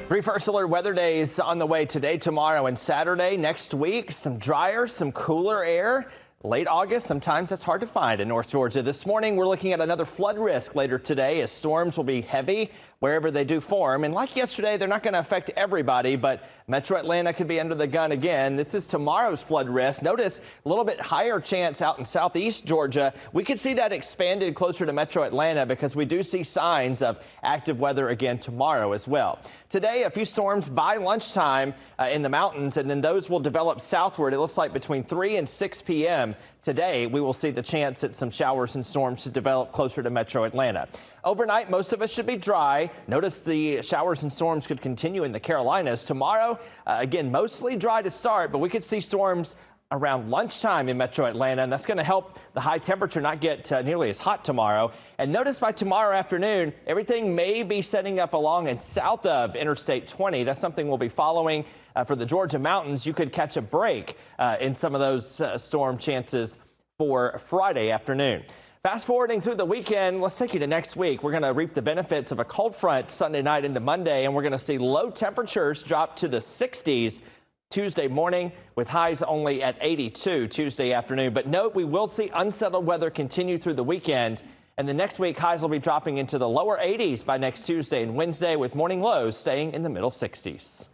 Three first alert weather days on the way today, tomorrow, and Saturday. Next week, some drier, some cooler air. Late August, sometimes that's hard to find in North Georgia. This morning, we're looking at another flood risk later today as storms will be heavy wherever they do form. And like yesterday, they're not going to affect everybody, but Metro Atlanta could be under the gun again. This is tomorrow's flood risk. Notice a little bit higher chance out in southeast Georgia. We could see that expanded closer to Metro Atlanta because we do see signs of active weather again tomorrow as well. Today, a few storms by lunchtime in the mountains, and then those will develop southward. It looks like between 3 and 6 p.m. Today, we will see the chance at some showers and storms to develop closer to Metro Atlanta. Overnight, most of us should be dry. Notice the showers and storms could continue in the Carolinas. Tomorrow, again, mostly dry to start, but we could see storms around lunchtime in Metro Atlanta, and that's going to help the high temperature not get nearly as hot tomorrow. And notice by tomorrow afternoon, everything may be setting up along and south of Interstate 20. That's something we'll be following for the Georgia mountains. You could catch a break in some of those storm chances for Friday afternoon. Fast forwarding through the weekend, let's take you to next week. We're going to reap the benefits of a cold front Sunday night into Monday, and we're going to see low temperatures drop to the 60s Tuesday morning with highs only at 82 Tuesday afternoon. But note, we will see unsettled weather continue through the weekend, and the next week highs will be dropping into the lower 80s by next Tuesday and Wednesday with morning lows staying in the middle 60s.